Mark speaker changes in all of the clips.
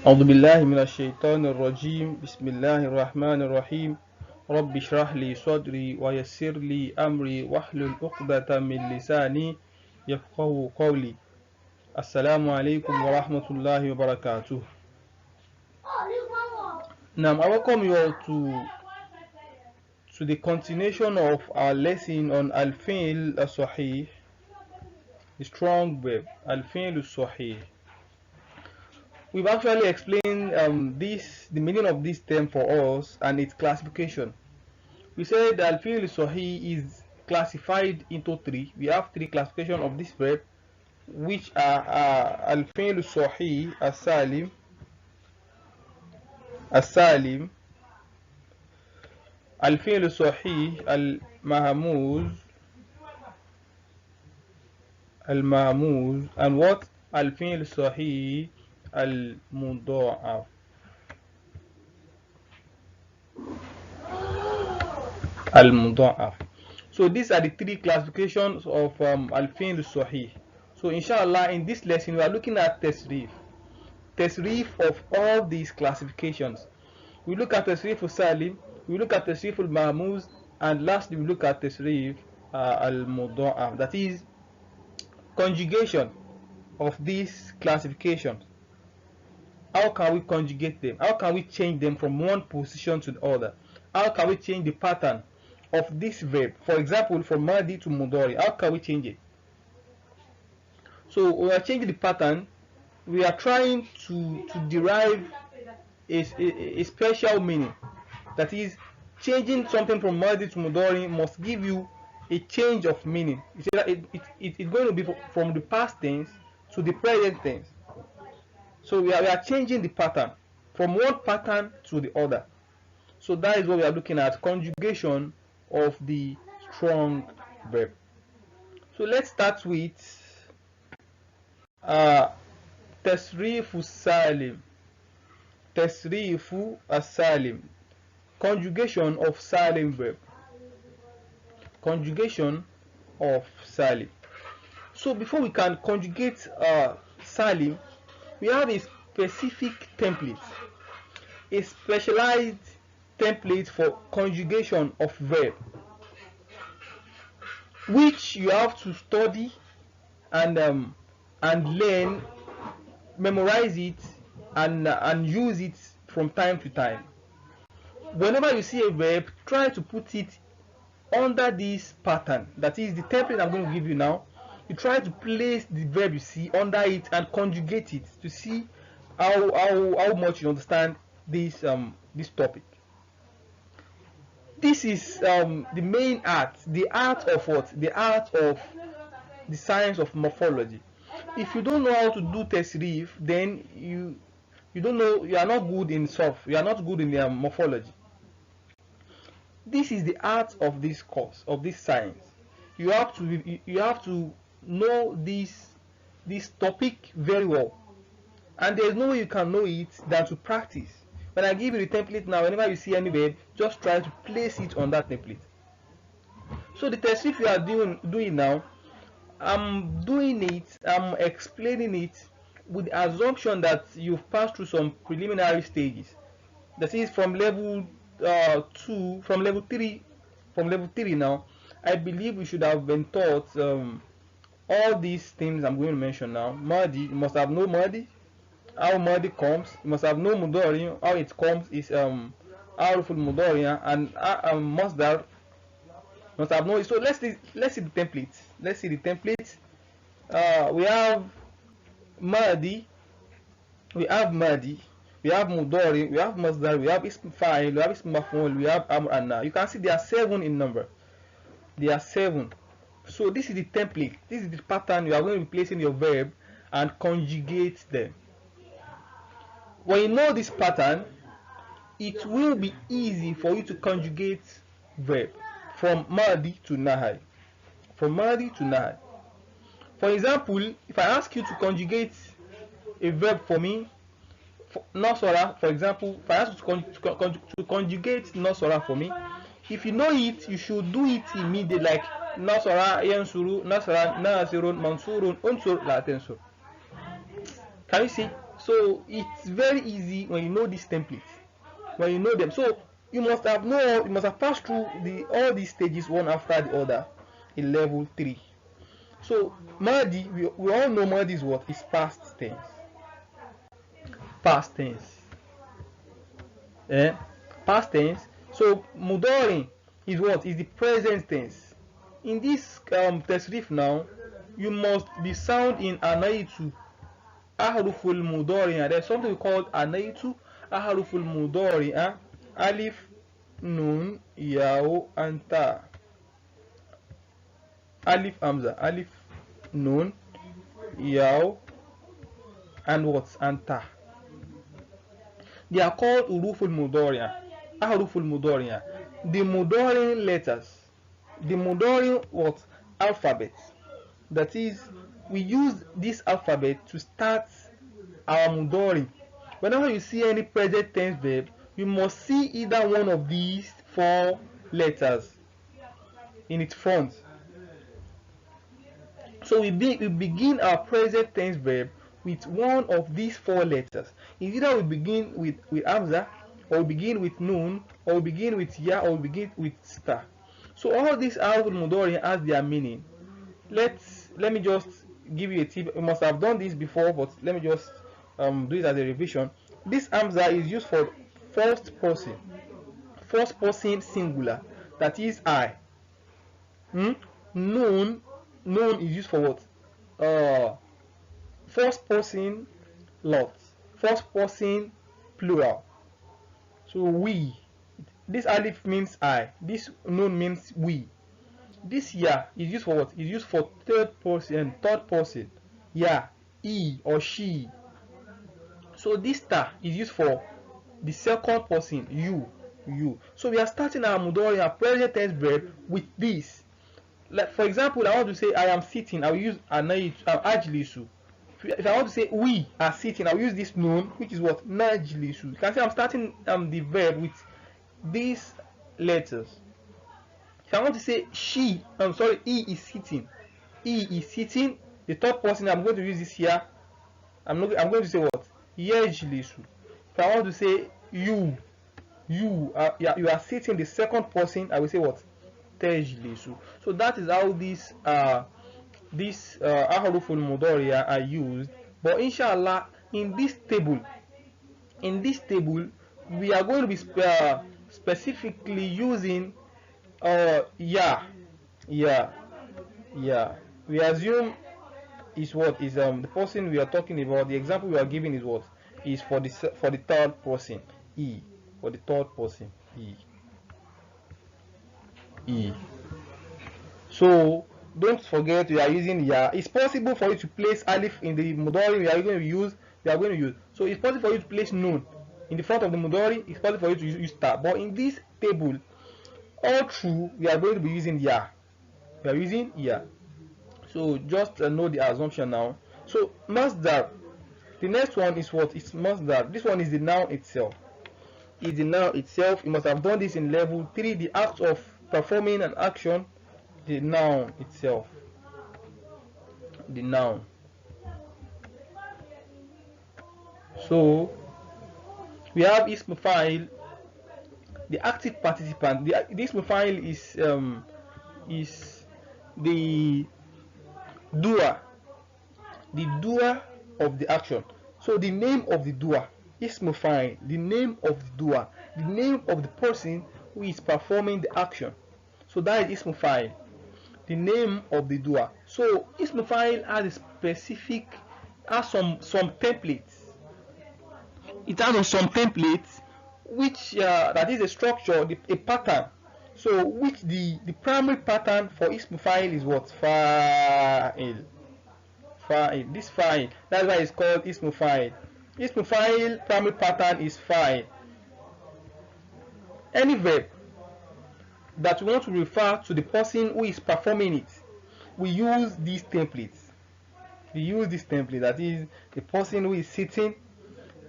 Speaker 1: أعوذ بالله من الشيطان الرجيم بسم الله الرحمن الرحيم رب اشرح لي صدري ويسر لي أمري واحلل عقدة من لساني يفقهوا قولي. السلام عليكم ورحمة الله وبركاته. Now I welcome you all to the continuation of our lesson on al-fi'l as-sahih, the strong verb al-fi'l as-sahih. We've actually explained the meaning of this term for us and its classification. We said that al-fi'l sahih is classified into three. We have three classifications of this verb, which are al-fi'l sahih as-salim, al-fi'l sahih al-mahmuz, and what? Al-fi'l sahih al-mudo'af. Al-mudo'af. So these are the three classifications of al-fi'l sahih. So inshallah, in this lesson we are looking at tasrif of all these classifications. We look at tasrif al-salim, we look at tasrif al-mahmuz, and lastly we look at tasrif al-mudo'af, that is conjugation of these classifications. How can we conjugate them? How can we change them from one position to the other? How can we change the pattern of this verb? For example, from madi to mudori, how can we change it? So we are changing the pattern. We are trying to derive a special meaning. That is, changing something from madi to mudori must give you a change of meaning. It's going to be from the past tense to the present tense. So we are changing the pattern from one pattern to the other. So that is what we are looking at, conjugation of the strong verb. So let's start with tasrifu salim. Tasrifu as-salim, conjugation of salim verb. Conjugation of salim. So before we can conjugate salim, we have a specific template, a specialized template for conjugation of verb, which you have to study and learn, memorize it, and use it from time to time. Whenever you see a verb, try to put it under this pattern. That is the template I'm going to give you now. You try to place the verb you see under it and conjugate it to see how much you understand this topic. This is the main art, the art of what? The art of the science of morphology. If you don't know how to do tasrif, then you don't know, you are not good in you are not good in morphology. This is the art of this course, of this science. You have to know this topic very well, and there is no way you can know it than to practice. When I give you the template now, whenever you see any verb, just try to place it on that template. So the tasrif you are doing now, I'm explaining it with the assumption that you've passed through some preliminary stages. That is from level 2, from level 3 now. I believe we should have been taught all these things I'm going to mention now. Madi, you must have known Madi, how Madi comes. You must have known Mudori, how it comes is Aruful Mudori, and Masdar must have known. So let's see the template. Let's see the template. We have Madi, we have Mudori, we have Masdar, we have Ism Fa'il, we have Ism Maf'ul, we have Amr and Na. You can see there are 7 in number. There are 7. So this is the template. This is the pattern you are going to be placing your verb and conjugate them. When you know this pattern, it will be easy for you to conjugate verb from Madi to Nahai. From Madi to Nahai. For example, if I ask you to conjugate a verb for me, Nasara, for example, if I ask you to conjugate Nasara for me, if you know it, you should do it immediately, like Nasara yansuru, Nasara nasirun, mansurun, unsur la tensur. Can you see? So it's very easy when you know these templates, when you know them. So you must have passed through all these stages one after the other in level 3. So Madi, we all know Madi is what? Is past tense. Past tense. Past tense. So Mudori is what? Is the present tense. In this tasrif now, you must be sound in anaitu ahruful mudori. There's something called anaitu ahruful mudori. Alif, nun, yao, and ta. Alif hamza, alif, nun, yao, and what? And ta. They are called uruful mudoriya, ahruful mudoriya. The mudori letters, the mudori what? Alphabet. That is, we use this alphabet to start our mudori. Whenever you see any present tense verb, you must see either one of these 4 letters in its front. So we begin our present tense verb with one of these 4 letters. Either we begin with hamza, or we begin with nun, or we begin with ya, or we begin with star. So all these harful mudori has their meaning. Let me just give you a tip. You must have done this before, but let me just do it as a revision. This hamza is used for first person singular, that is I. Nun is used for what? First person lot, first person plural. So we, this alif means I, this nun means we. This ya is used for what? Is used for third person. Ya, he or she. So this ta is used for the second person, you. So we are starting our mudori, our present tense verb, with this. Like for example, I want to say I am sitting, I will use ajlisu. If I want to say we are sitting, I will use this nun, which is what? Najlisu. You can say I'm starting the verb with these letters. If I want to say he is sitting. The third person, I'm going to use this here. I'm going to say what? Yejlisu. If I want to say you are sitting, the second person, I will say what? Tejlisu. So that is how these ahruful mudoriya are used. But inshallah, in this table, we are going to be specifically using ya. We assume is what is the person we are talking about. The example we are giving is what is for the third person, e. For the third person, e. So don't forget we are using ya. It's possible for you to place alif in the mudori we are going to use. So it's possible for you to place nun in the front of the mudori. It's possible for you to use ta. But in this table, all through we are going to be using ya. So just know the assumption now. So masdar. The next one is what? It's masdar. This one is the noun itself. You must have done this in level 3. The act of performing an action. The noun itself. The noun. So we have ism fa'il, the active participant. The ism fa'il is the doer of the action. So the name of the doer, ism fa'il, the name of the doer, the name of the person who is performing the action. So that is ism fa'il, the name of the doer. So ism fa'il has some templates. It has some templates which that is a structure, a pattern. So which the primary pattern for ism fa'il is what? Fa'il. This fa'il. That's why it's called ism fa'il. Ism fa'il primary pattern is fa'il. Any verb that we want to refer to the person who is performing it, we use these templates. That is the person who is sitting,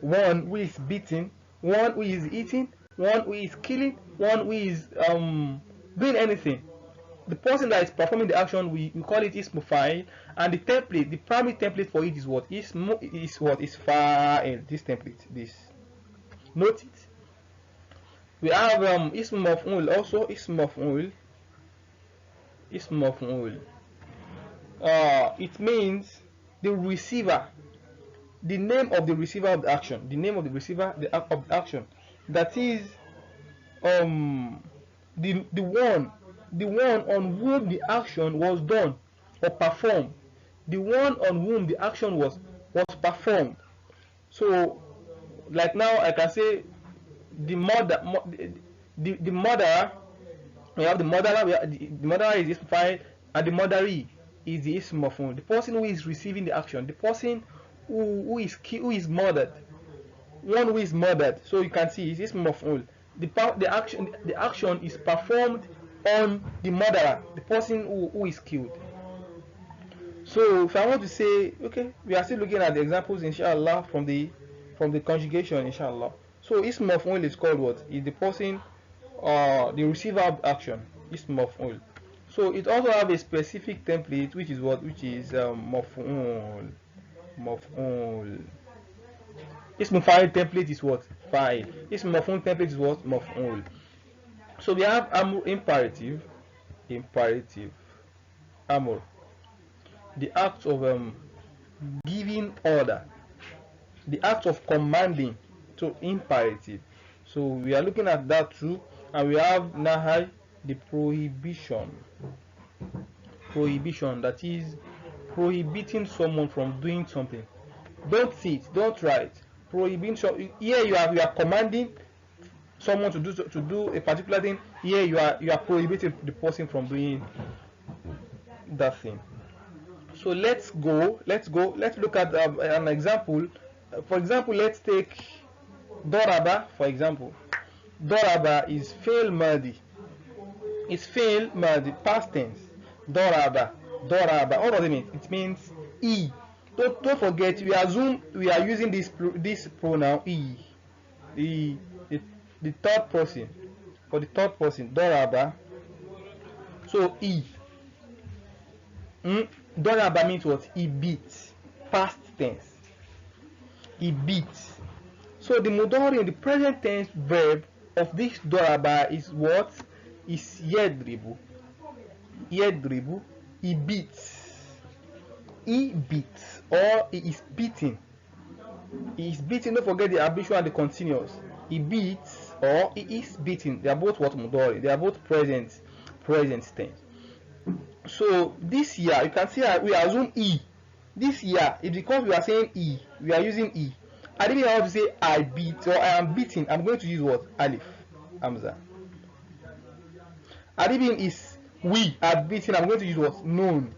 Speaker 1: one who is beating, one who is eating, one who is killing, one who is doing anything. The person that is performing the action, we call it ism fa'il, and the template, the primary template for it is what? Is fa'il. This template, this. Note it. We have ism maf'ul also. Ism maf'ul. Ism maf'ul. It means the receiver, the name of the receiver of the action, the name of the receiver of the action. That is the one on whom the action was done or performed, the one on whom the action was performed. So like now I can say the mother, the mother. We have the mother. The mother is ism fa'il, and the motheree is the ism maf'ul. The person who is receiving the action, the person who is murdered, one who is murdered. So you can see it's ism maf'ul. The action is performed on the murderer, the person who is killed. So if I want to say, okay, we are still looking at the examples, inshallah, from the conjugation, inshallah. So ism maf'ul is called what? Is the person, the receiver of action, ism maf'ul. So it also have a specific template, which is what? Which is maf'ul. Ism fa'il template is what? Fa'il. Ism maf'ul template is what? Maf'ul. So we have amr, imperative, amr, the act of giving order, the act of commanding, to imperative. So we are looking at that too, and we have nahai, the prohibition, that is prohibiting someone from doing something. Don't sit, don't write. Prohibition. Here you are commanding someone to do a particular thing. Here you are prohibiting the person from doing that thing. So let's look at an example. For example, let's take Doraba. For example, Doraba is fail madi. It's fail madi, past tense. Doraba. What does it mean? It means e. Don't forget, we assume we are using this pronoun e. The third person, for the third person, Doraba. So e. Doraba means what? He beats. Past tense. He beats. So the Mudori, the present tense verb of this Doraba is what? Is yedribu. Yedribu. He beats. He beats, or he is beating. He is beating. Don't forget the habitual and the continuous. He beats or he is beating. They are both what? Mudori. They are both present tense. So this year, you can see we assume e. This year, it's because we are saying e. We are using e. I didn't have to say I beat or I am beating. I'm going to use what? Alif. Hamza. Adibin is we are beating. I'm going to use what? Noon.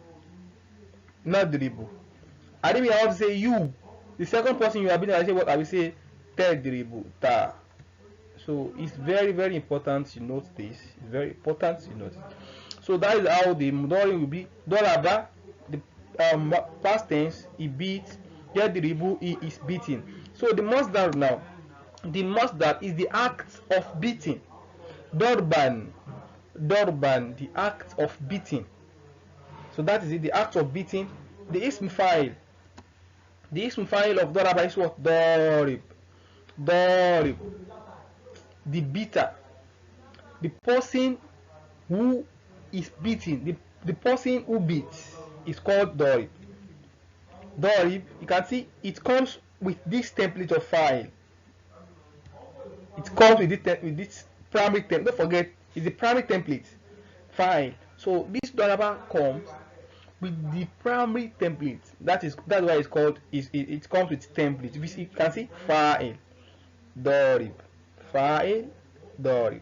Speaker 1: Not dribble. Adibin, I have to say you. The second person you are beating, I say what? I will say dribble. Ta. So it's very, very important to note this. It's very important to note. So that is how the Mudori will be. Doraba, the past tense, he beats. Yadribu, he is beating. So the masdar now. The masdar is the act of beating. Dorban, the act of beating. So that is it, the act of beating. The ism fa'il. The ism fa'il of Doraba is what? Dorib. The beater. The person who is beating. The person who beats is called Dorib. Dorib, you can see it comes with this template of fa'il. It comes with this primary template. Don't forget, it's the primary template fa'il. So this Doraba comes with the primary template. That's why it's called. It comes with template. You can see fa'il, dorib, fa'il, dorib.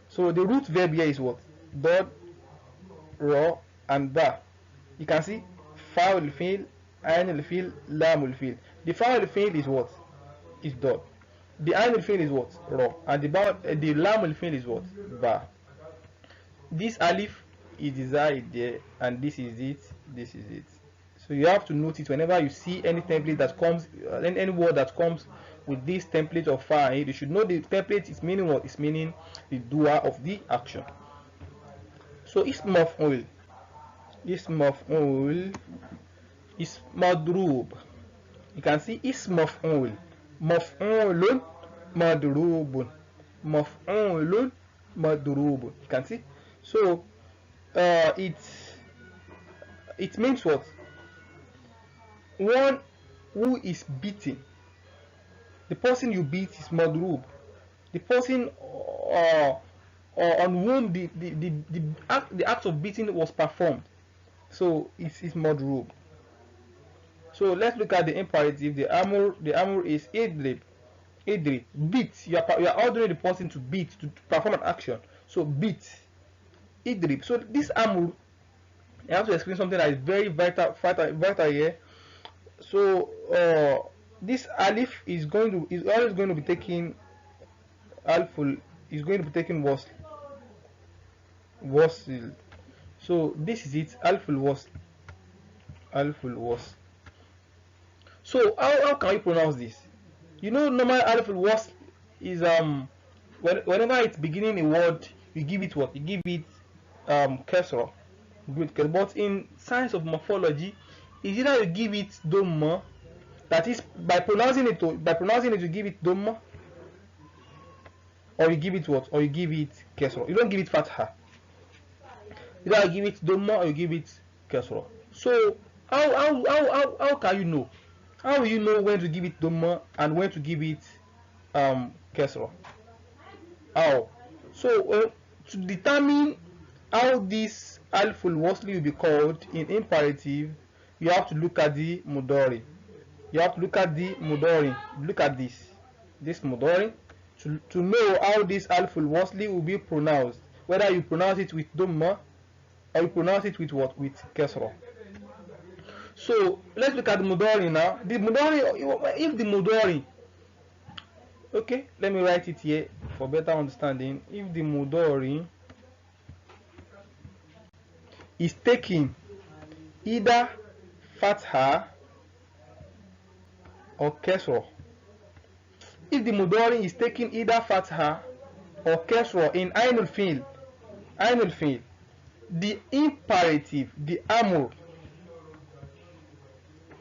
Speaker 1: So the root verb here is what? Dod, ro, and ba. You can see fa'il fil, ain fil, lam fil. The fa'il fil is what? Is dod. The ain fil is what? Ro. And the lam fil is what? Ba. This alif is desired there, and this is it. This is it. So you have to note it whenever you see any template that comes, any word that comes with this template of fa'il. You should know the template is meaning what? Is meaning the doer of the action. So اسم مفعول is مضروب. You can see اسم مفعول مفعول مضروب مفعول مضروب. You can see. So it means what? One who is beaten. The person you beat is madrub. The person on whom the act of beating was performed. So it's madrub. So let's look at the imperative. The amur is idrib. Idrib. Beat. You are ordering the person to beat, to perform an action. So beat. Idrib. So this amur, I have to explain something that is very vital here. So this alif is always going to be taking alful, is going to be taking wasil. So this is it, alful was. So how can you pronounce this? You know, normal alful was is whenever it's beginning a word, you give it what? You give it kasra. But in science of morphology, is either you give it dhamma, that is by pronouncing it you give it dhamma, or you give it what? Or you give it kasra. You don't give it fatha. Either you give it dhamma or you give it kasra. So how can you know? How will you know when to give it dhamma and when to give it kasra? How? So to determine how this alful wasli will be called in imperative, you have to look at the mudari. You have to look at the mudari. Look at this mudari to know how this alful wasli will be pronounced. Whether you pronounce it with dhamma or you pronounce it with what? With kasra. So let's look at the mudari now. The mudari, if the mudari, okay, let me write it here for better understanding. If the mudari is taking either fatha or kasra, if the mudari is taking either fatha or kasra in ainul fi'l, the imperative, the amur,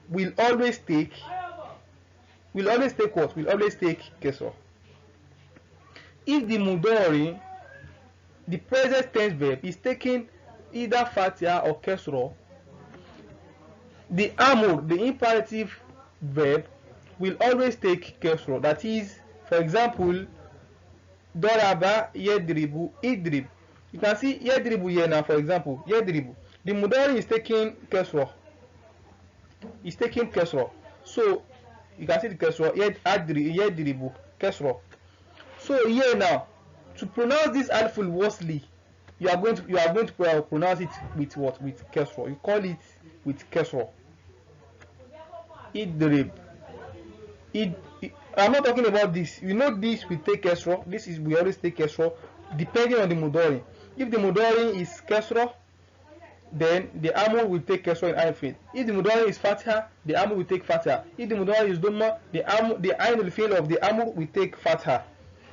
Speaker 1: will always take what? Will always take kasra. If the mudari, the present tense verb, is taking either fatha or kasra, the amur, the imperative verb, will always take kasra. That is, for example, daraba yadribu idrib. You can see yadribu here now, for example, yadribu. The mudari is taking kasra. It's taking kasra. So you can see the kasra, yadribu kasra. So here now, to pronounce this alful wasli, you are going to pronounce it with what? With kasra. You call it with kasra. Idrib. I'm not talking about this. You know this we take kasra. We always take kasra depending on the mudari. If the mudari is kasra, then the amur will take kasra in ainul. If the mudari is fatha, the amur will take fatha. If the mudari is dhamma, the ainul fi'l of the amur will take fatha.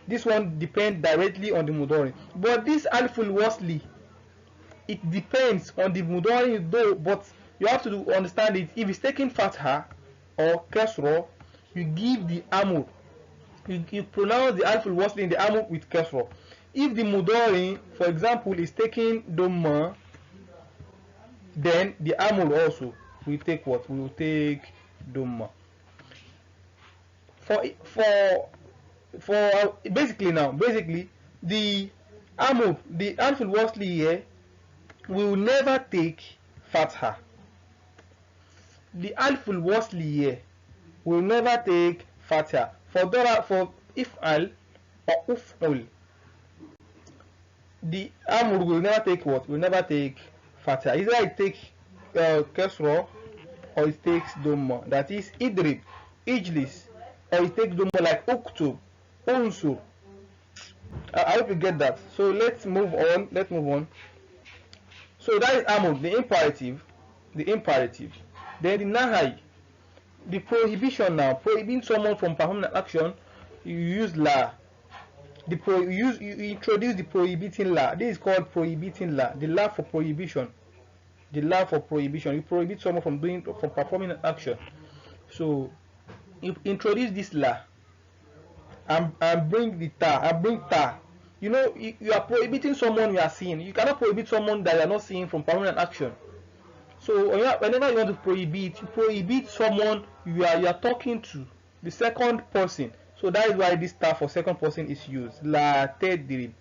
Speaker 1: This one depends directly on the mudari. But this alful wasli, it depends on the mudari though, but you have to understand it. If it's taking fatha or kasra, you give the amur. You pronounce the alful wasli in the amur with kasra. If the mudari, for example, is taking dhamma, then the amur also will take what? We will take dhamma. For basically the amur, the alful wasli here, will never take fatha. The alful wasli here will never take fatha. For if'al or uf'ul, the amur will never take what? Will never take fatha. Either it takes kasra or it takes dhamma. That is idrib, ijlis, or it takes dhamma like uktub, unsur. I hope you get that. So let's move on. So that is amur, the imperative. Then the nahai, the prohibition now, prohibiting someone from performing an action, you use la. You introduce the prohibiting law. This is called prohibiting law. The law for prohibition. The law for prohibition. You prohibit someone from performing an action. So you introduce this law and bring tar. You know, you are prohibiting someone you are seeing. You cannot prohibit someone that you are not seeing from performing an action. So whenever you want to prohibit someone you are talking to, the second person. So that is why this tar for second person is used. La tedrib.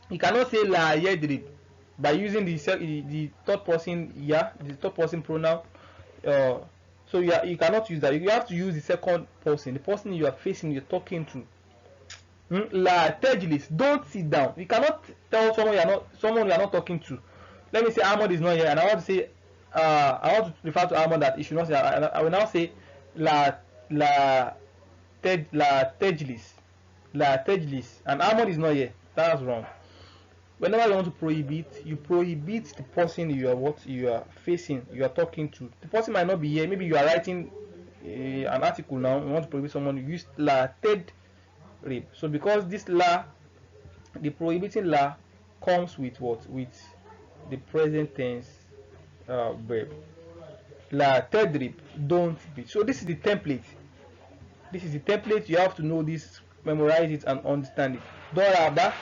Speaker 1: You cannot say la yedrib by using the third person the third person pronoun. So you cannot use that. You have to use the second person, the person you are facing, you're talking to. La tejlis, don't sit down. You cannot tell someone you are not talking to. Let me say Ahmad is not here, and I want to say I want to refer to Ahmad that he should not say. I will now say la tejlis, and Ahmad is not here. That's wrong. Whenever you want to prohibit, you prohibit the person you are facing, you are talking to. The person might not be here. Maybe you are writing an article now. You want to prohibit someone. You use la tedrib. So because this la, the prohibiting la, comes with what? With the present tense verb. La tedrib, don't beat. So this is the template. This is the template. You have to know this, memorize it, and understand it. Doraba,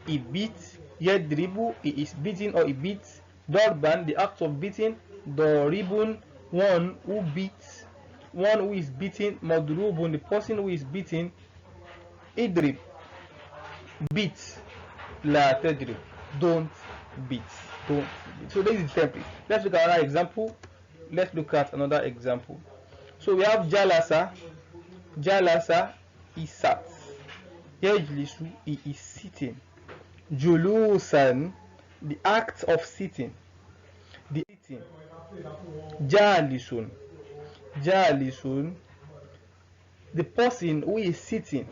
Speaker 1: he beats. Yedribu, he is beating or he beats. Dorban, the act of beating. Doribun, one who beats, one who is beating. Madrubun, the person who is beating. Idrib, beat. La tedrib, don't beat. Don't beat. So this is the template. Let's look at another example. So we have jalasa. Jalasa, he sat. Yajlisu, he is sitting. Julusan, the act of sitting. The sitting. Jalisun. Jalisun, the person who is sitting.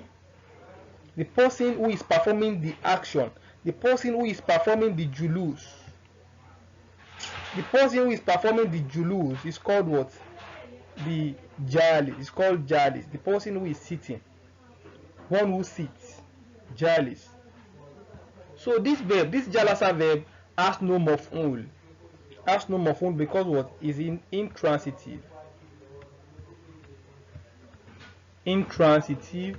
Speaker 1: The person who is performing the action. The person who is performing the julus. The person who is performing the julus is called what? The jalis. It's called jalis. The person who is sitting. One who sits. Jalis. So this verb, this jalasa verb, has no maf'ul. Has no maf'ul because what? Is intransitive. Intransitive.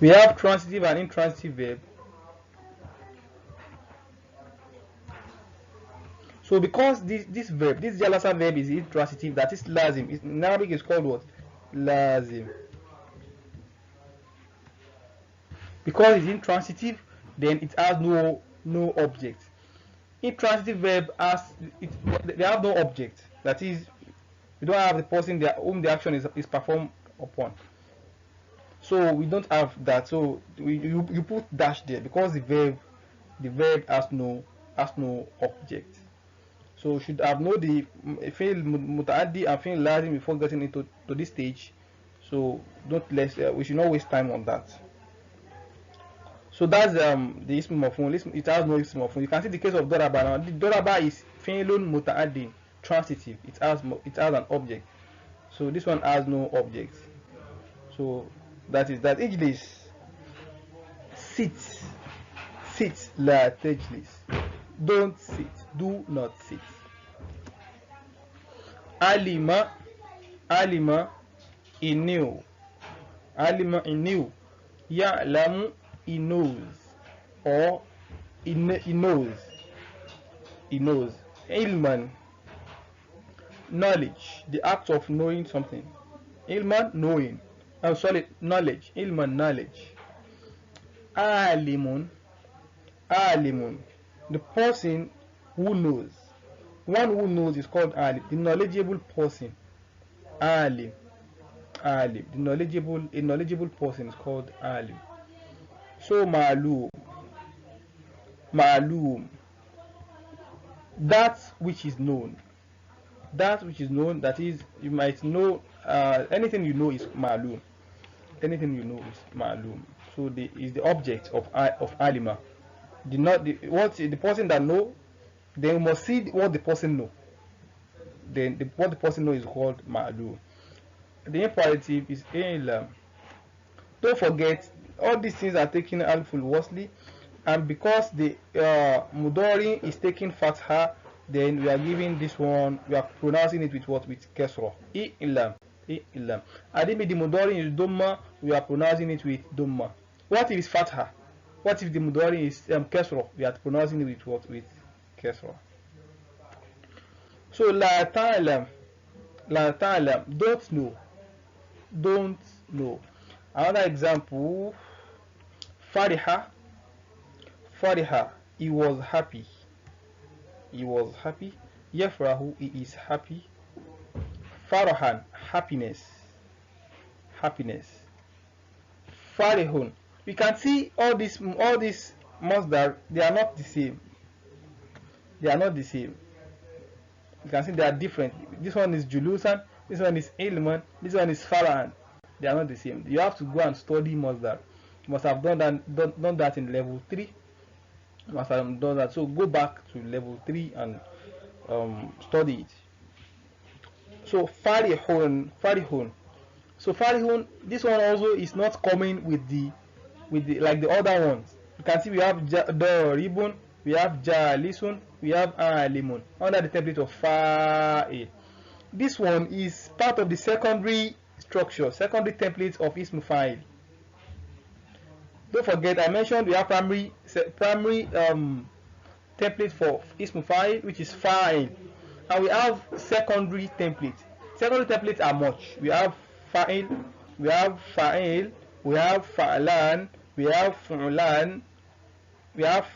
Speaker 1: We have transitive and intransitive verb. So because this verb, this jalasa verb is intransitive, that is lazim. In Arabic is called what? Lazim. Because it's intransitive, then it has no object. Intransitive verb they have no object. That is, you don't have the person whom the action is performed upon. So we don't have that. So you put dash there because the verb has no object. So you should have know the fi'l muta'addi and fi'l lazim before getting into this stage. So we should not waste time on that. So that's the ism maf'ul. It has no ism maf'ul. You can see the case of doraba now. The doraba is fi'lun muta'addi, transitive. It has an object. So this one has no object. So that is that. Ijlis, sit. La tajlis, don't sit, do not sit. Alima, he knew. Ya'lamu, he knows, or he knows. Ilman, knowledge, the act of knowing something. Ilman, knowing. I'm sorry, knowledge. Ilman, knowledge. Alimun, the person who knows. One who knows is called alim, the knowledgeable person. Alim, the knowledgeable person is called alim. So ma'lum, that which is known. That is, you might know anything you know is ma'lum. So is the object of alima. The person that know, then you must see what the person know. Then what the person know is called ma'lum. the imperative is enlighten. Don't forget, all these things are taking alful wasli, and because the mudori is taking fatha, then we are giving this one, we are pronouncing it with what? With kesra. Ilam. Ilam. And if the mudori is dhamma, we are pronouncing it with dhamma. What if it's fatha? What if the mudori is kesra? We are pronouncing it with what? With kesra. So la ta'lam, la ta'lam, don't know, don't know. Another example, fariha, fariha, he was happy, he was happy. Yafrahu, he is happy. Farahan, happiness, happiness. Farihun, we can see all these masdar, they are not the same, they are not the same. You can see they are different. This one is julusan, this one is ilman, this one is farahan. They are not the same. You have to go and study masdar. You must have done that in level 3. You must have done that. So go back to level 3 and study it. So farihun, farihun. So farihun, this one also is not coming with the like the other ones. You can see we have daribun, we have jalisun, we have alimun under the template of fa'il. This one is part of the secondary structure, secondary template of ism fa'il. Don't forget, I mentioned we have primary template for ism fa'il, which is fa'il, and we have secondary templates. Secondary templates are much. We have fa'il, we have fa'il, we have fa'lan, we have fu'lan, we have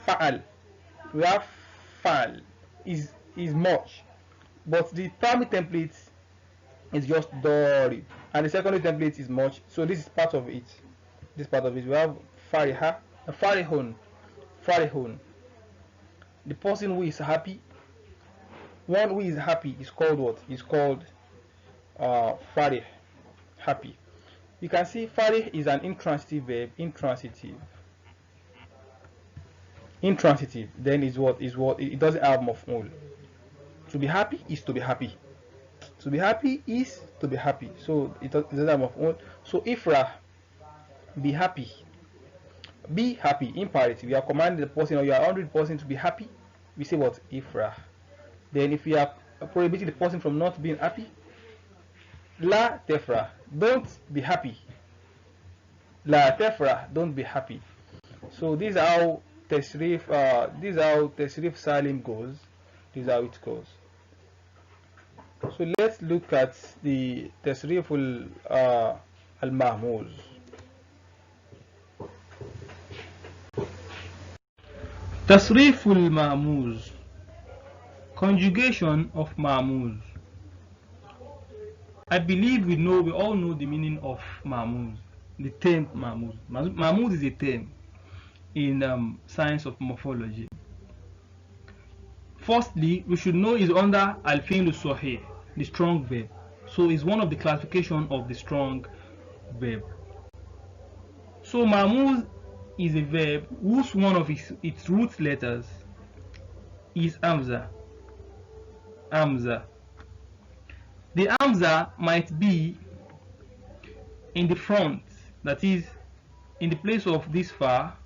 Speaker 1: fa'al, we have fa'al. Is much, but the primary template is just dori, and the secondary template is much. So this is part of it. This part of it. We have fariha, farihun, farihun. The person who is happy. One who is happy is called what? Is called farih, happy. You can see farih is an intransitive verb. Intransitive. Intransitive. Then is what? Is what? It doesn't have maf'ul. To be happy is to be happy. To be happy is to be happy. So it doesn't have maf'ul. So ifrah, be happy. Be happy. Imperative. We are commanding the person, or you are ordering the person to be happy. We say what? Ifrah. Then if we are prohibiting the person from not being happy, la tefrah, don't be happy. La tefrah, don't be happy. So this is how tasrif Saalim goes. This is how it goes. So let's look at the tasrif al-mahmuz. Tasrif al-mahmuz, conjugation of mahmuz. I believe we all know the meaning of mahmuz, the term mahmuz. Mahmuz is a term in science of morphology. Firstly, we should know is under al-fi'l sahih, the strong verb. So it's one of the classification of the strong verb. So mahmuz is a verb whose one of its root letters is hamza. Hamza. The hamza might be in the front, that is in the place of this fa,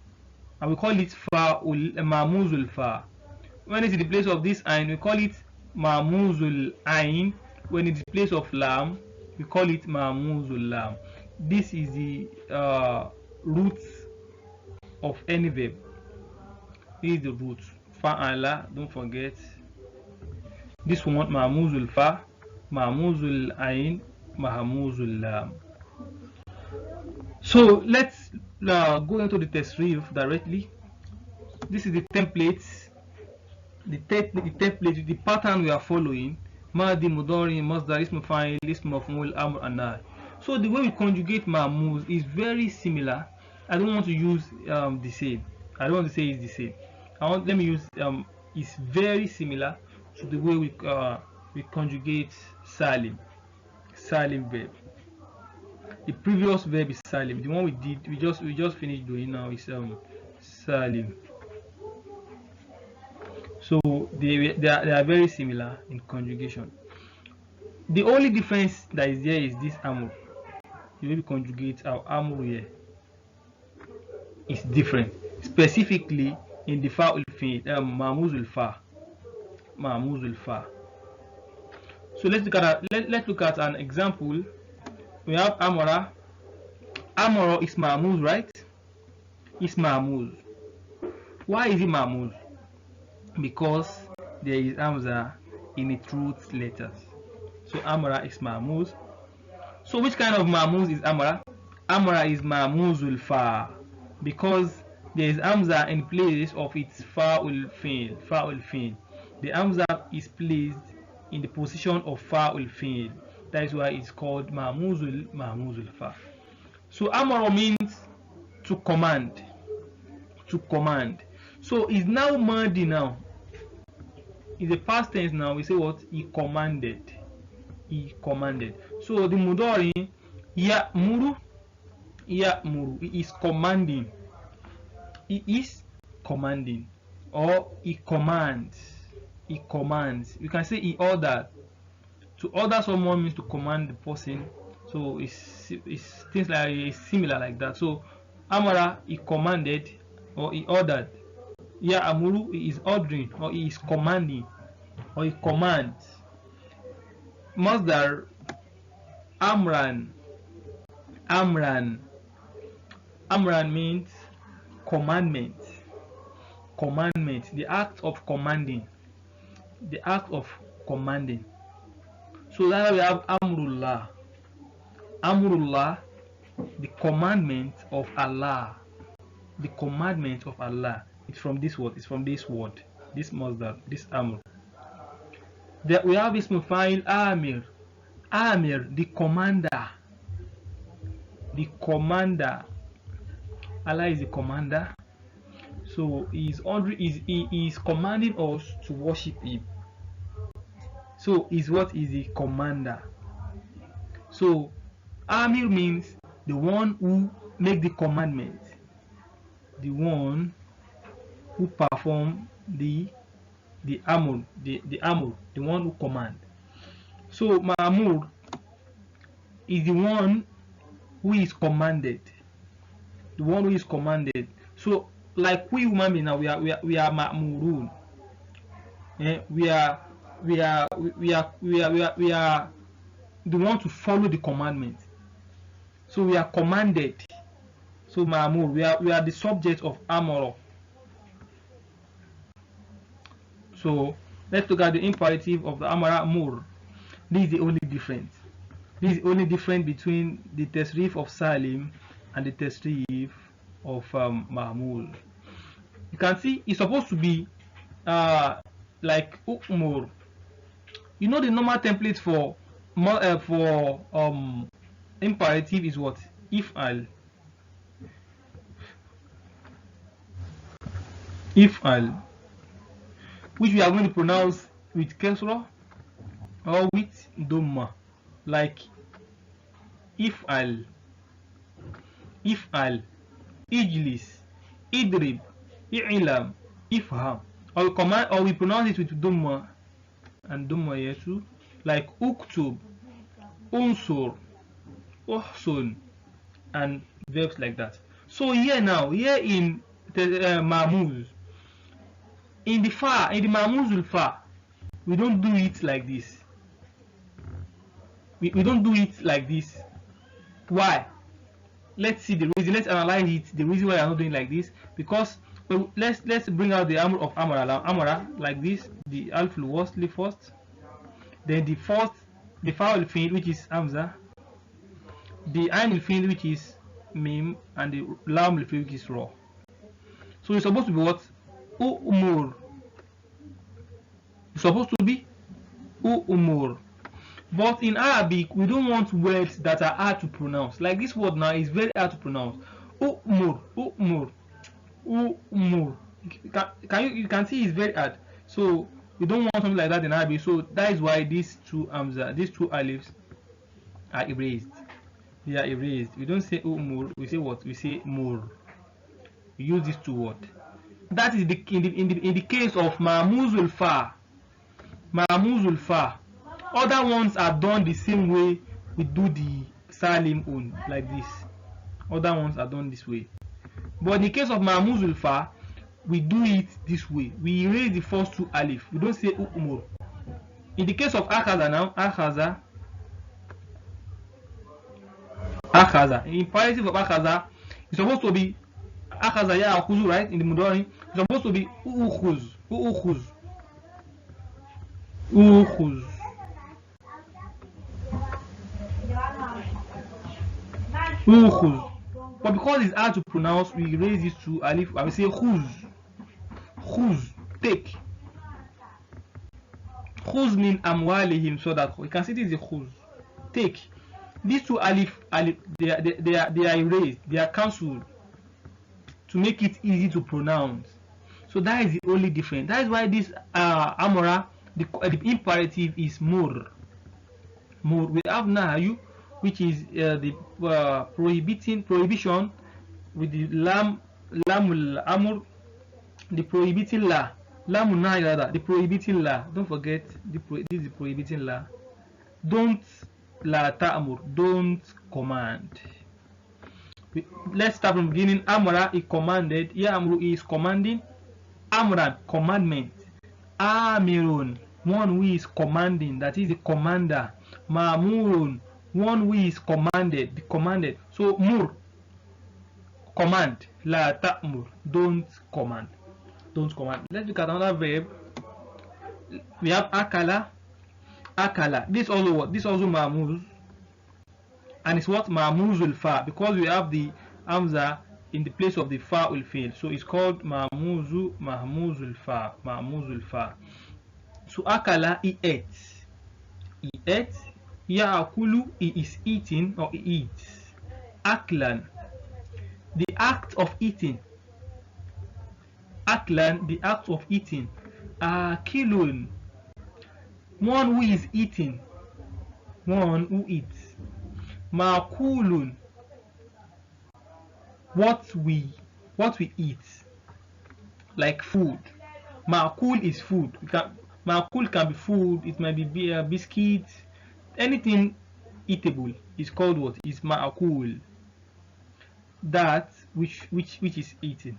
Speaker 1: and we call it mahmuzul fa. When it's in the place of this ain, we call it mahmuzul ain. When it's in the place of lam, we call it mahmuzul lam. This is the root of any verb. This is the root. Fa'ala, don't forget. This one, mahmuzul fa, mahmuzul ain, mahmuzul lam. So let's go into the tasrif directly. This is the template, the pattern we are following. Madi, mudari, masdar, ism fa'il, ism maf'ul, amr, and nahy. So the way we conjugate mahmuz is very similar. I don't want to use the same. I don't want to say it's the same. Let me use it's very similar to the way we conjugate Saalim verb. The previous verb is Saalim. The one we just finished doing now is Saalim. So they are very similar in conjugation. The only difference that is there is this amur. The way we conjugate our amur here is different, specifically in the fa'ul fi'l, ma'muzul fa. So let's look at an example. We have amara. Amara is ma'muz, right? It's ma'muz. Why is it ma'muz? Because there is hamza in the truth letters. So amara is ma'muz. So which kind of ma'muz is amara? Amara is ma'muzul fa, because there is hamza in place of its fa'ul fi'l. The hamza is placed in the position of fa'ul fi'l. That is why it's called ma'muzul fa. So amara means to command. So it's now madi now. In the past tense now, we say what? He commanded. So the mudari ya'muru, he is commanding. Or he commands. You can say he ordered. To order someone means to command the person. So it's things like it's similar like that. So amara, he commanded or he ordered. Ya'muru, he is ordering or he is commanding or he commands. Masdar amran means commandment, the act of commanding. So that's why we have amrullah, the commandment of Allah. It's from this word, this masdar, this amr. Then we have ismu fa'il amir, the commander. Allah is the commander. So he is commanding us to worship him. So is the commander. So amir means the one who make the commandment, the one who perform the amr, the one who command. So ma'mur is the one who is commanded. So like we human beings now, we are ma'murun. We are the one to follow the commandment. So we are commanded. So ma'mur, we are the subject of amara. So let's look at the imperative of the amara mur. This is the only difference. Between the tasrif of Saalim and the tasrif of ma'mul. You can see it's supposed to be like umur. You know the normal template for imperative is what? If'al, which we are going to pronounce with kasra or with dhamma, like if'al, ijlis, idrib, i'lam, ifham. Or we pronounce it with dhamma and dhamma here too, like uktub, unsur, uhsun, and verbs like that. So here in the ma'muz, in the ma'muzul fa, we don't do it like this. We don't do it like this. Why? Let's see the reason. Let's analyze it. The reason why I'm not doing like this, because let's bring out the amr of amara like this. The alful wasli first, then the fa'ul fi'l, which is hamza, the ainul fi'l, which is mim, and the lam fi'l, which is ra. So it's supposed to be what? Umur. It's supposed to be umur. But in Arabic, we don't want words that are hard to pronounce. Like this word now is very hard to pronounce. Umur. You can see it's very hard. So we don't want something like that in Arabic. So that is why these two alifs are erased. They are erased. We don't say umur. We say what? We say mur. We use these two words. That is in the case of ma'muzul fa. Other ones are done the same way we do the Saalim own, like this. Other ones are done this way. But in the case of Mahmuzul Fa, we do it this way. We erase the first two alif. We don't say umur. In the case of Akhaza now, Akhaza. In imperative of Akhaza, it's supposed to be Akhaza ya akhuzu, right? In the Mudari, it's supposed to be ukhuz. But because it's hard to pronounce, we erase these two alif and we say khuz, take. Khuz mean amwalihim, so that we can see this is a khuz, take. These two alif they are erased, they are cancelled to make it easy to pronounce. So that is the only difference. That is why this amora, the imperative is mur. We have nahayu, which is the prohibition with the lamul amur, the prohibiting la, lamul nahy rather, the prohibiting la. Don't forget this is the prohibiting la. Don't la ta'mur, don't command. Let's start from the beginning. Amara is commanded. Ya'muru is commanding. Amran, commandment. Amirun, one who is commanding, that is the commander. Ma'murun, one who is commanded, the commanded. So mur, command. La ta'mur, don't command. Don't command. Let's look at another verb. We have akala. Akala. This also what? This also ma'muz. And it's what? Ma'muzul fa, because we have the hamza in the place of the fa'ul fi'l. So it's called mahmuzul fa. So akala, he ate. Ya'akulu, he is eating or he eats. Aklan, the act of eating. Aklan, the act of eating. Akilun, one who is eating, one who eats. Ma'kulun, what we eat, like food. Ma'kul is food. Ma'kul can be food. It might be biscuit, anything eatable is called what? Is ma'kul. That which is eaten.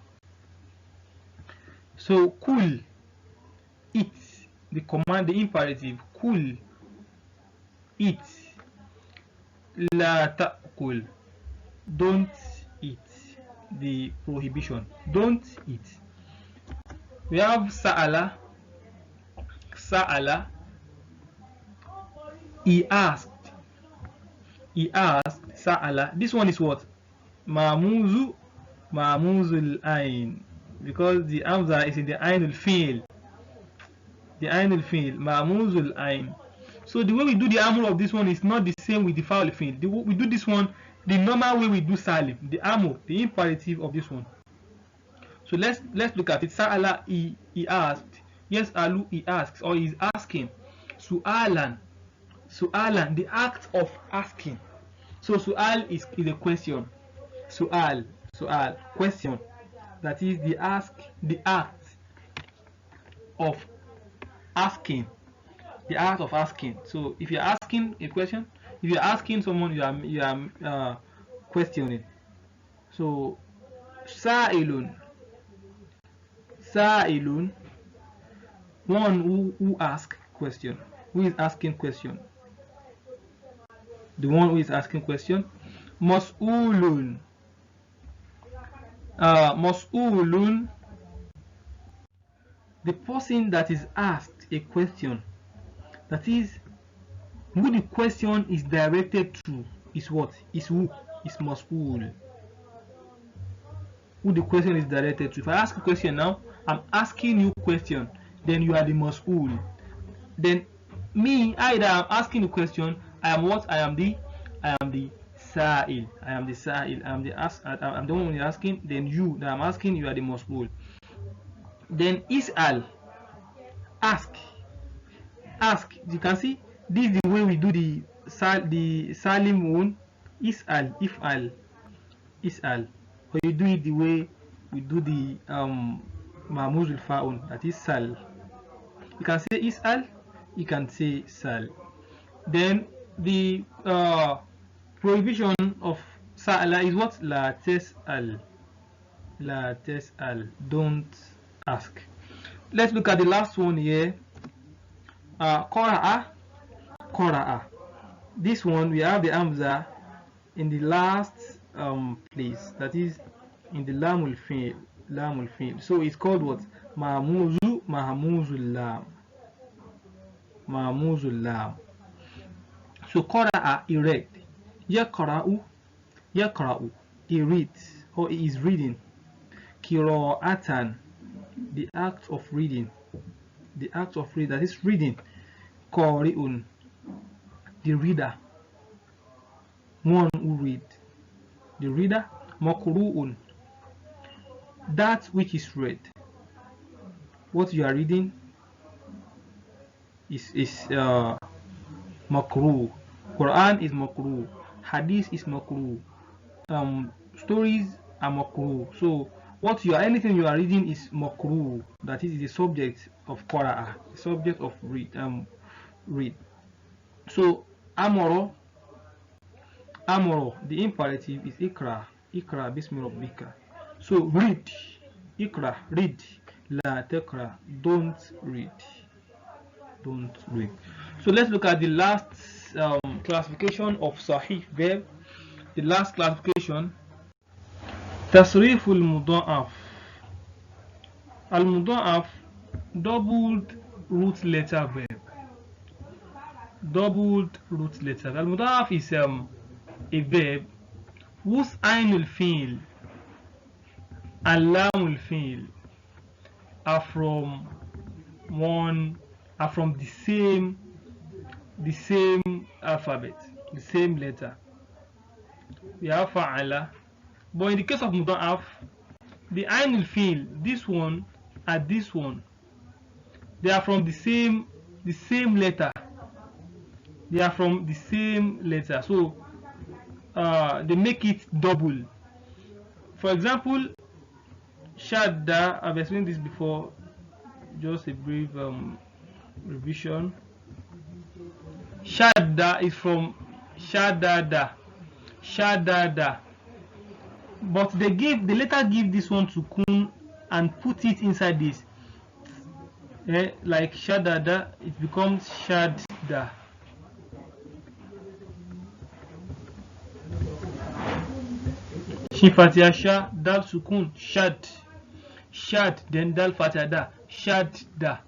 Speaker 1: So kul, eat. The command, the imperative. Kul, eat. La ta'kul, don't eat. The prohibition, don't eat. We have sa'ala. He asked. Sa'ala. This one is what? Ma'muzul ayn, because the hamza is in the ainul fi'l. Ma'muzul ayn. So the way we do the amur of this one is not the same with the fa'ul fi'l. We do this one the normal way we do salim. The amur, the imperative of this one. So let's look at it. Sa'ala, he asked. Yes, alu, he asks, or he's asking. Su'alan, the act of asking. So su'al is a question. Su'al, question. That is the act of asking. The act of asking. So if you're asking a question, if you're asking someone, you are questioning. So sa'ilun, one who asks question. Who is asking question? The one who is asking question. Mas'ulun, the person that is asked a question. That is, who the question is directed to is what? Is who? Is mas'ul. Who the question is directed to. If I ask a question now, I'm asking you a question, then you are the mas'ul. Then me, either I'm asking a question, I am what? I am the sa'il. I'm the one who is asking. Then you that I'm asking, you are the mas'ul. Then is'al, ask. You can see this is the way we do the salim one. Is'al, is'al. But you do it the way we do the ma'muzul fa'un, that is sal. You can say is'al, you can say sal. Then the prohibition of sa'ala is what? La tes'al. La tes'al. Don't ask. Let's look at the last one here. Qara'a. Qara'a. This one we have the hamza in the last place, that is in the lamul fi'l. Lamul fi'l. So it's called what? Mahmuzul lam. Mahmuzul lam. So qara'a, he read. Yaqra'u. Yaqra'u, he reads or he is reading. Qira'atan, the act of reading. The act of reading, that is reading. Qari'un, the reader. One who read. The reader. Maqru'un, that which is read. What you are reading is makruh. Quran is makruh. Hadith is makruh. Stories are makruh. So what you are, anything you are reading is makruh. That is the subject of qira'ah, the subject of read. So amoro, the imperative is ikra. Ikra bismi rabbika. So read. Ikra, read. La taqra, don't read. Don't read. So let's look at the last classification of sahih verb. The last classification, tasriful mudo'af. Al mudo'af, doubled root letter verb. Doubled root letter. Al mudo'af is a verb whose ainul fi'l and lamul fi'l are from the same alphabet, the same letter. We have fa'ala, but in the case of mudo'af, the ainul fi'l, this one and this one, they are from the same letter. They are from the same letter, so they make it double. For example, shadda, I've explained this before, just a brief revision. Shadda is from shadada, but they later give this one to kun and put it inside this, like shadada, it becomes shadda. Shin Fatiha sha, dal sukun, shad, then dal Fatiha da, shadda.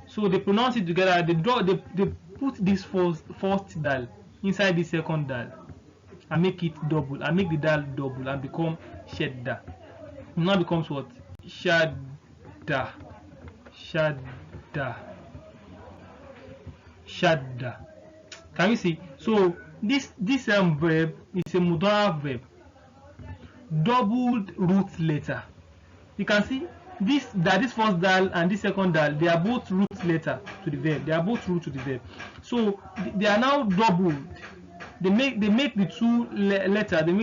Speaker 1: So they pronounce it together. They put this first dal inside the second dal and make it double, and make the dal double and become shadda. Now becomes what? Shadda. Can you see? So this verb is a mudo'af verb, doubled root letter. You can see this first dal and this second dal, they are both root letter to the verb. They are both root to the verb. So they are now doubled. They make the two letter. They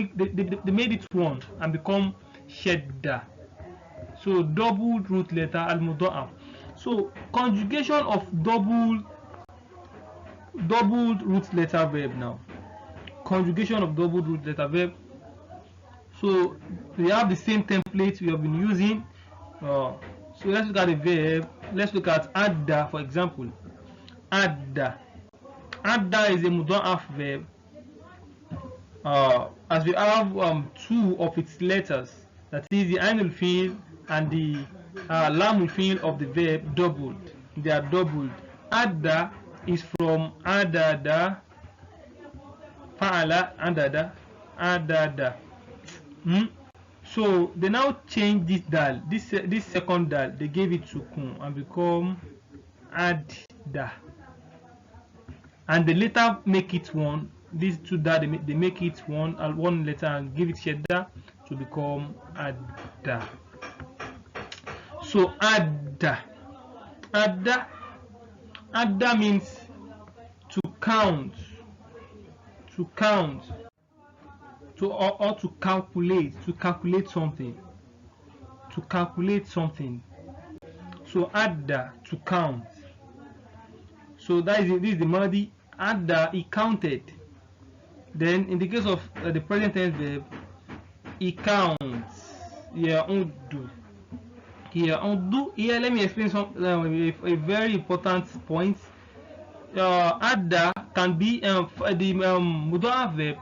Speaker 1: made it one and become shadda. So doubled root letter al mudo'af. So conjugation of doubled root letter verb now. Conjugation of doubled root letter verb. So we have the same template we have been using. So let's look at the verb. Let's look at adda, for example. Adda is a mudo'af verb. As we have two of its letters, that is the ainul fi'l and the lamul fi'l of the verb doubled. They are doubled. Adda is from adada, fa'ala, adada. So they now change this dal, this second dal, they gave it sukun and become adda, and they later make it one. These two dal, they make it one letter and give it shadda to become adda. So adda means to count, or to calculate something. So adda, to count. So that is this is the Madi. Adda, he counted. Then in the case of the present tense verb, he counts. Ya'uddu. Ya'uddu. Here, let me explain some a very important point. Adda can be the Mudo'af verb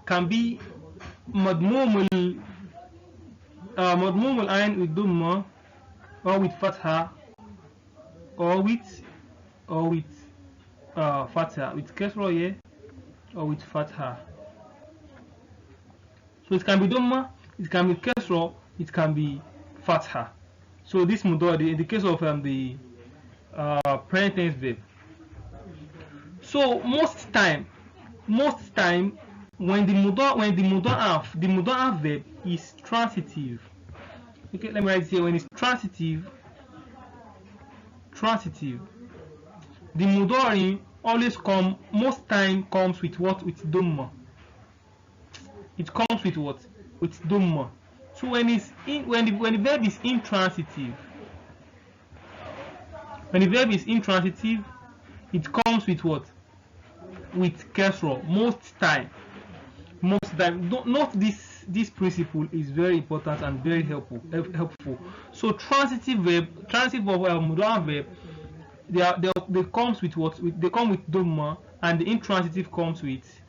Speaker 1: can be madmumul ayn with dumma, or with fatha, or with fatha, with kasra here, or with fatha. So it can be dumma, it can be kasra, it can be fatha. So this Mudo'af, in the case of the present tense verb. So most time when the Mudo'af verb is transitive. Okay, let me write it here. When it's transitive, the Mudari always most time comes with what? With Dhamma. It comes with what? With Dhamma. So when the verb is intransitive, it comes with what? With kasra. Most time. Note this principle is very important and very helpful. So transitive verb Mudo'af verb, they comes with what? They come with dhamma, and the intransitive comes with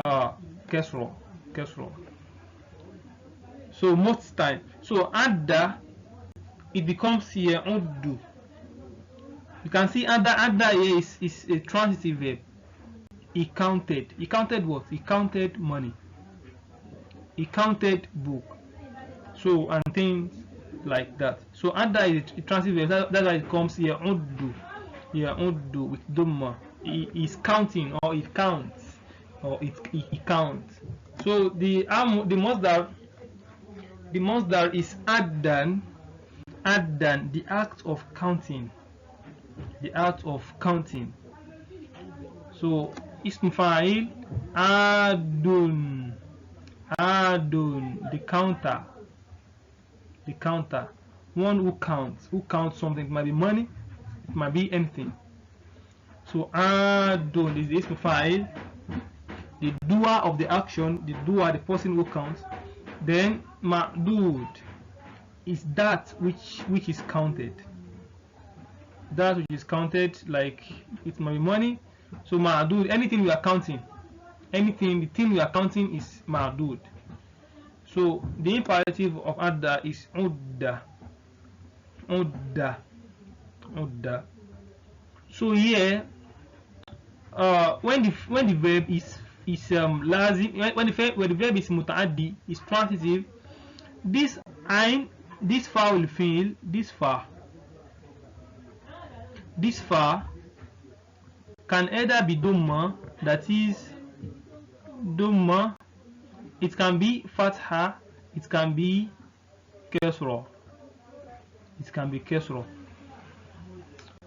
Speaker 1: kasra. So most time. So adda, it becomes here uddu. You can see adda here is a transitive verb. He counted. He counted what? He counted money. He counted book. So, and things like that. So adda is a transitive verb. That's why it comes here uddu. Here uddu with dhamma. He is counting, or it counts, or he counts. So the masdar is addan, the act of counting. So ism fa'il adun, the counter, one who counts something. It might be money, it might be anything. So adun is the ism fa'il, the doer of the action, the person who counts. Then ma'dud is that which is counted. That which is counted, like it might be money. So ma'dud, anything we are counting, the thing we are counting is ma'dud. So the imperative of adda is udda. So here, when the verb is lazim, when the verb is muta'addi, is transitive, this fa will feel this fa can either be dhamma, that is dhamma, it can be fatha, it can be kasra.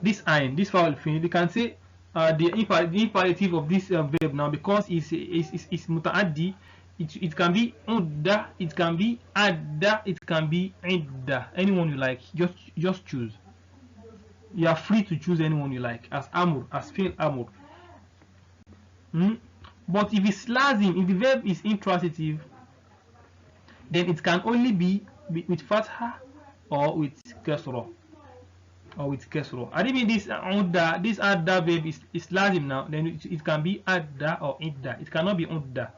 Speaker 1: This fa will feel, you can say the imperative of this verb now, because it's muta'addi, it can be udda, it can be adda, it can be idda. Anyone you like, just choose. You are free to choose anyone you like as amur, as fi'l amur. But if it's lazim, if the verb is intransitive, then it can only be with fatha or with kasra. I mean this adda verb is lazim now, then it can be adda or idda. It cannot be udda.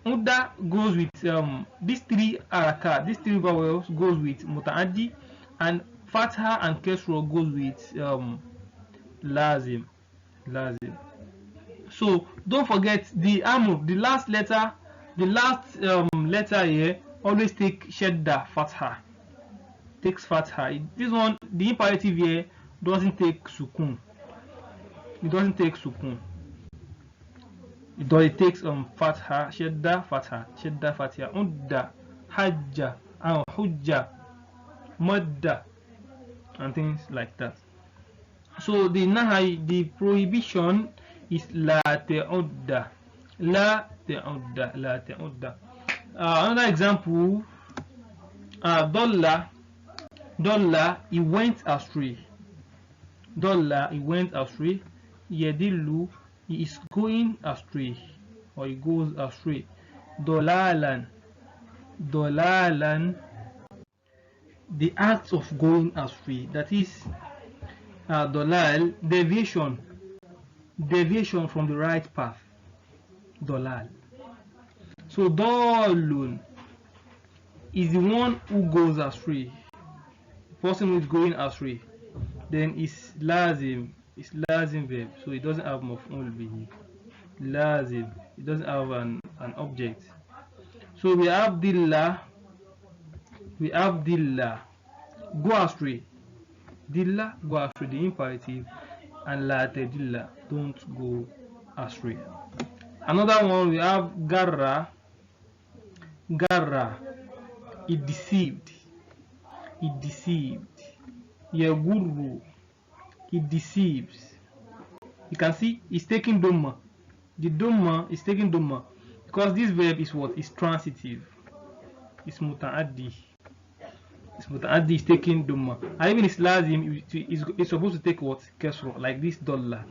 Speaker 1: Udda goes with these three harakat, these three vowels goes with muta'addi, and fatha and kasra goes with lazim. So don't forget the amur, the last letter here always take shadda, fatha. Takes fatha. This one, the imperative here doesn't take sukun. It takes fatha, shadda, fatha, udda, hajja, hujja, madda, and things like that. So the nahi, the prohibition is la ta'udda. Another example, dalla, he went astray. yadillu, he is going astray, or he goes astray. Dolalan, dolalan, the act of going astray, that is dolal, deviation from the right path. Dolal. So dolun is the one who goes astray, the person who is going astray. Then it's lazim verb, so it doesn't have maf'ul bihi. Lazim, it doesn't have an object. So we have dilla, go astray. Dilla, go astray, the imperative, and la tadilla, don't go astray. Another one, we have garra, it deceived. Yagurru, it deceives. You can see it's taking dhamma. The dhamma is taking dhamma because this verb is what? Is transitive. It's muta'addi. Is taking dhamma. And even it's lazim, it's supposed to take what? Kesro, like this dollar.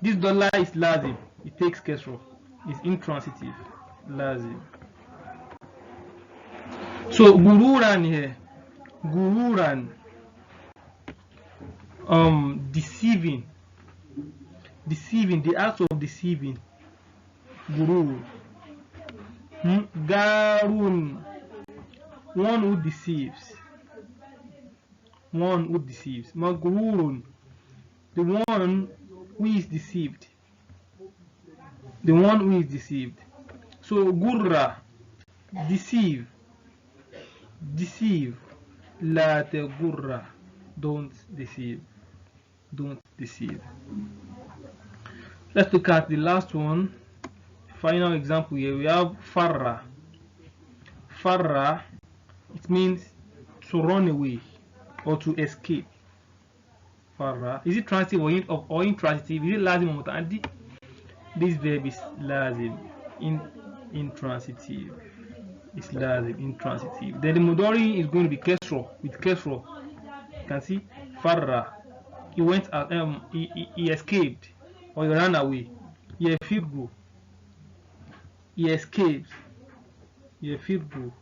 Speaker 1: This dollar is lazim, it takes kesro. It's intransitive. Lazim. So gururan here. Gururan. Deceiving, the act of deceiving. Gurur. Garun, one who deceives. Magurun, the one who is deceived. So gurra, deceive. La tegurra, don't deceive. Let's look at the last one, final example here. We have farra. It means to run away or to escape. Farra, is it transitive or intransitive? Is it lazim or muta'addi? This verb is lazim, intransitive. It's lazim, intransitive. Then the mudari is going to be kesro, with kesro. You can see farra, he went he escaped, or he ran away. Yafirru, he escapes. Yafirru,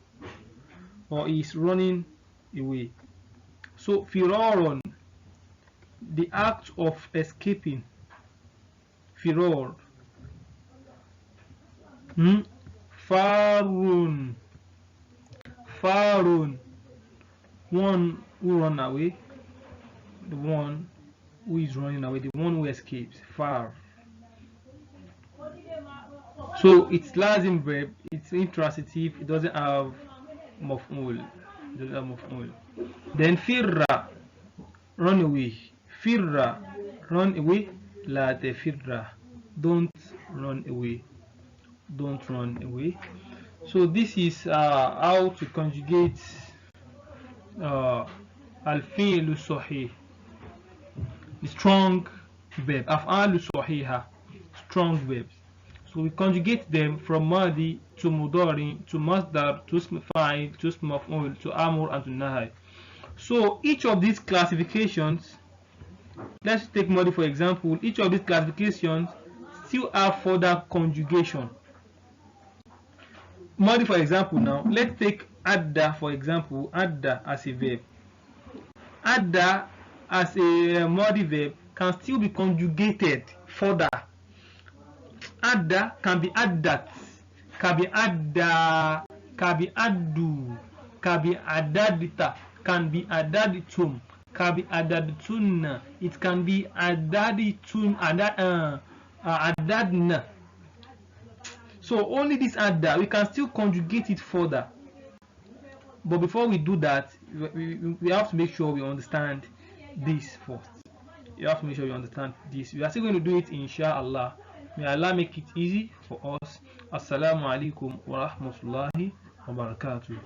Speaker 1: or he is running away. So firarun, the act of escaping. Firar. Farun, one who run away, the one who is running away, the one who escapes. Far. So it's lazim verb, it's intransitive, it doesn't have maf'ul. Then firra, run away. Firra, run away. La tafirra, don't run away. So this is how to conjugate al-fi'lu sahih, the strong verb. Af'alu sahiha, strong verbs. So we conjugate them from madi to mudari to masdar to ism fa'il to ism maf'ul to amr and to nahy. So each of these classifications, let's take madi for example, each of these classifications still have further conjugation. Madi for example now, let's take adda for example, adda as a verb. Adda as a madi verb can still be conjugated further. Adda can be addat, can be adda, can be addu, can be adadita, can be adaditum, can be adaditun, it can be adaditun, adadna. So only this adda, we can still conjugate it further. But before we do that, we have to make sure we understand this first. You have to make sure you understand this. We are still going to do it inshallah. May Allah make it easy for us. Assalamu alaikum wa rahmatullahi wa barakatuh.